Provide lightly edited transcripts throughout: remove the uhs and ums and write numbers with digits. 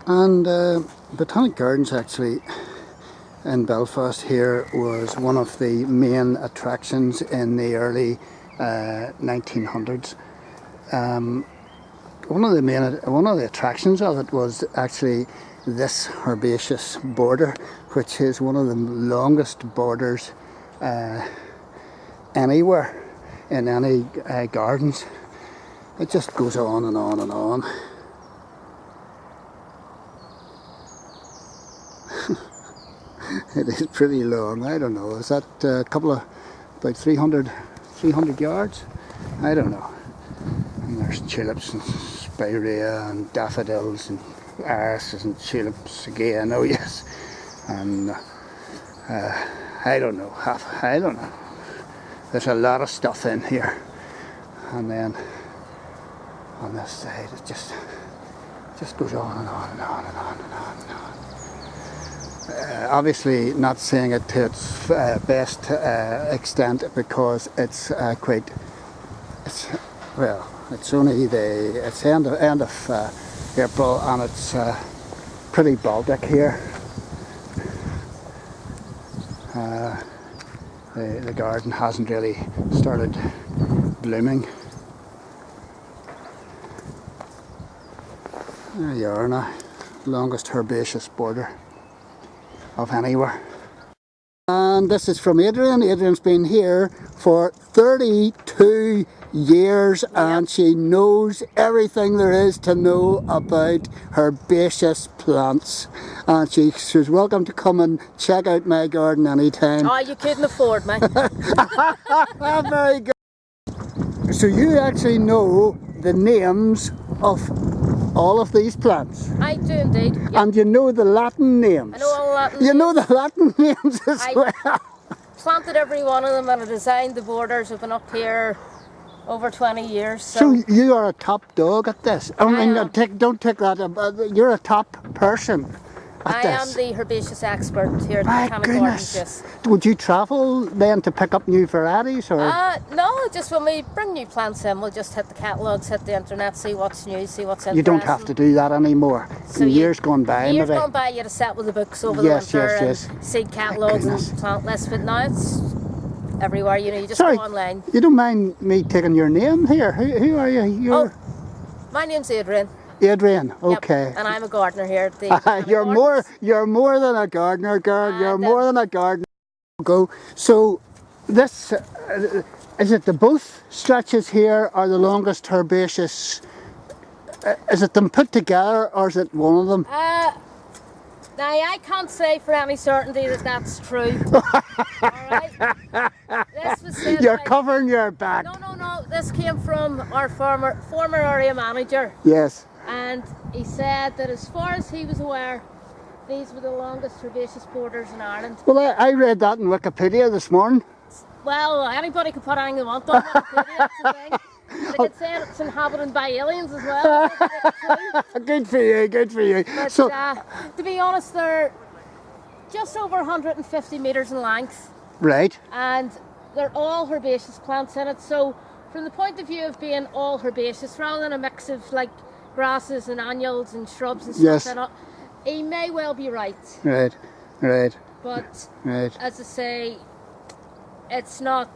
And Botanic Gardens actually in Belfast here was one of the main attractions in the early 1900s. One of the attractions of it was actually this herbaceous border, which is one of the longest borders anywhere in any gardens. It just goes on and on and on. It is pretty long. I don't know, is that a couple of about 300 yards? I don't know. And there's tulips and spirea and daffodils and irises and tulips again, oh yes. And I don't know, there's a lot of stuff in here. And then on this side it just goes on and on and on and on and on and on. Obviously not saying it to its best extent, because it's only it's end of April, and it's pretty Baltic here. The garden hasn't really started blooming. There you are now, longest herbaceous border of anywhere. And this is from Adrian. Adrian's been here for 32 years, and she knows everything there is to know about herbaceous plants. And she's welcome to come and check out my garden anytime. Oh, you couldn't afford me. Very good. So you actually know the names of all of these plants? I do indeed. Yep. And you know the Latin names? I know all the Latin names. You know the Latin names as well? Planted every one of them, and I designed the borders. I've been up here over 20 years. So you are a top dog at this? I mean, don't take that, you're a top person at this. I am the herbaceous expert here at the Botanic Gardens. Yes. Would you travel then to pick up new varieties? Or? No, just when we bring new plants in, we'll just hit the catalogues, hit the internet, see what's new, see what's interesting. You don't have to do that anymore. So years gone by, years maybe. gone by, you had to set with the books over the winter and seed catalogues and plant lists, but now it's everywhere, you know, you just go online. You don't mind me taking your name here? Who are you? My name's Adrian. Adrian, okay. Yep, and I'm a gardener here at the you're more than a gardener, girl. You're more than a gardener. Go. So this is it. The both stretches here are the longest herbaceous. Is it them put together, or is it one of them? Now I can't say for any certainty that that's true. Alright? This was said You're covering your back. No. This came from our former area manager. Yes. And he said that as far as he was aware, these were the longest herbaceous borders in Ireland. Well, I read that in Wikipedia this morning. Well, anybody can put anything they want on Wikipedia, that's the thing. They could say it's inhabited by aliens as well. Good for you, good for you. But to be honest, they're just over 150 metres in length. Right. And they're all herbaceous plants in it. So from the point of view of being all herbaceous, rather than a mix of like grasses and annuals and shrubs and stuff in it, he may well be right. Right. But as I say, it's not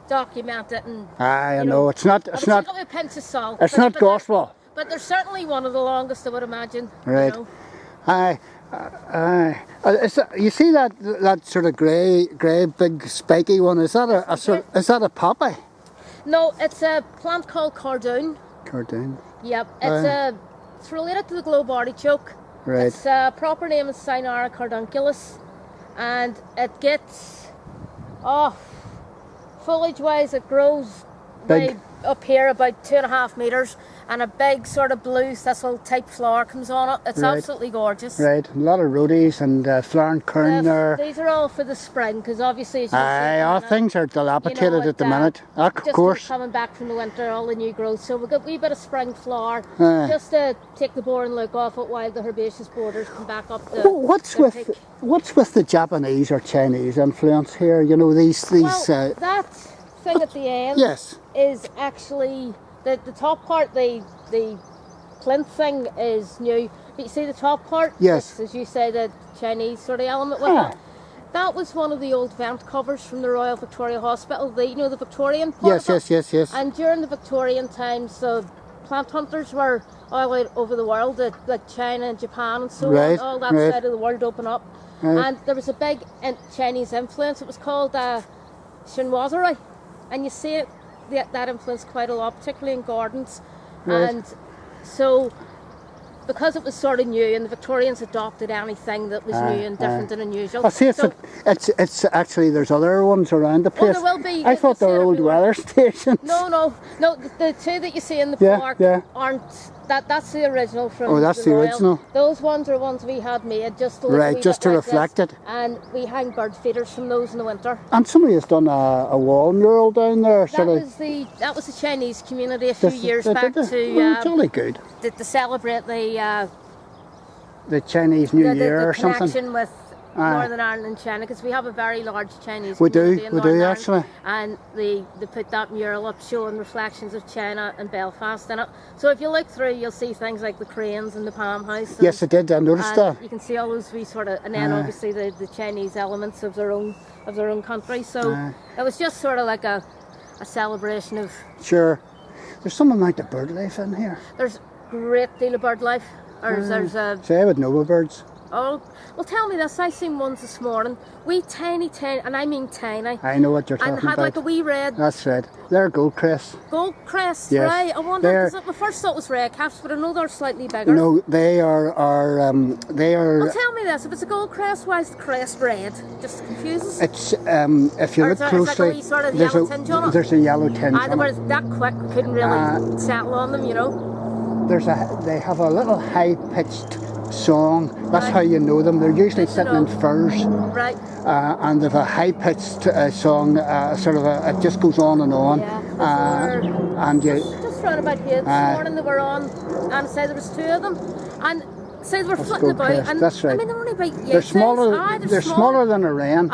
documented, and I know it's not. It's not. Take a pinch of salt. It's not gospel. But they're certainly one of the longest, I would imagine. Right. You know. You see that sort of grey, big spiky one? Is that is that a poppy? No, it's a plant called cardoon. Cardoon. Yep, it's related to the globe artichoke. Right. Its proper name is Cynara cardunculus, and it gets foliage-wise, it grows big up here, about 2.5 metres, and a big sort of blue thistle type flower comes on it. It's absolutely gorgeous. Right, a lot of rhodiots and flowering kern there. These are all for the spring, because obviously as you all things are dilapidated at the minute. Of course. Coming back from the winter, all the new growth. So we've got a wee bit of spring flower, just to take the boring look off it while the herbaceous borders come back up the What's with the Japanese or Chinese influence here? You know, these that thing at the end is actually the top part, the plinth thing is new. But you see the top part? Yes. It's, as you say, the Chinese sort of element with it. That was one of the old vent covers from the Royal Victoria Hospital. The, you know, the Victorian part of it. Yes. And during the Victorian times, the plant hunters were all out over the world, like China and Japan and so on. All that side of the world open up. And there was a big Chinese influence. It was called chinoiserie. And you see that influence quite a lot, particularly in gardens. And so, because it was sort of new, and the Victorians adopted anything that was new and different and unusual. I see it's actually, there's other ones around the place. Oh, there will be. I thought they were old weather stations. No, the two that you see in the park aren't, that's the original from that's the the Royal. original. Those ones are ones we had made just to look right, just to reflect it. And we hang bird feeders from those in the winter. And somebody has done a wall mural down there. That was the Chinese community a few years back to jolly good. To celebrate the Chinese New Year or something. The connection with Northern Ireland and China, because we have a very large Chinese community in Northern Ireland, actually. And they put that mural up showing reflections of China and Belfast in it. So if you look through, you'll see things like the cranes and the palm house. And, yes, I did. I noticed that. You can see all those wee sort of, and then obviously the Chinese elements of their own country. So it was just sort of like a celebration of. Sure. There's some amount of bird life in here. There's a great deal of bird life. There's a. Say, I would know birds. Oh, well, tell me this. I seen ones this morning. Wee tiny, and I mean tiny. I know what you're talking about. And had like a wee red. That's right. They're gold crests. Gold crests, yes. right? I wonder. Because my first thought was red caps, but I know they're slightly bigger. No, they are. Well, tell me this. If it's a gold crest, why is the crest red? Just confuses. It's if you look closely. Like a wee sort of yellow tinge on it. There's a yellow tinge. They were that quick. We couldn't really settle on them, you know. They have a little high-pitched song. That's how you know them. They're usually sitting in firs. Right. And they've a high-pitched song, it just goes on and on. Yeah. And you just round about here this morning they were on, and say there was two of them, and say they were flitting about. And that's right. I mean, they're only about they're smaller. They're smaller than a wren.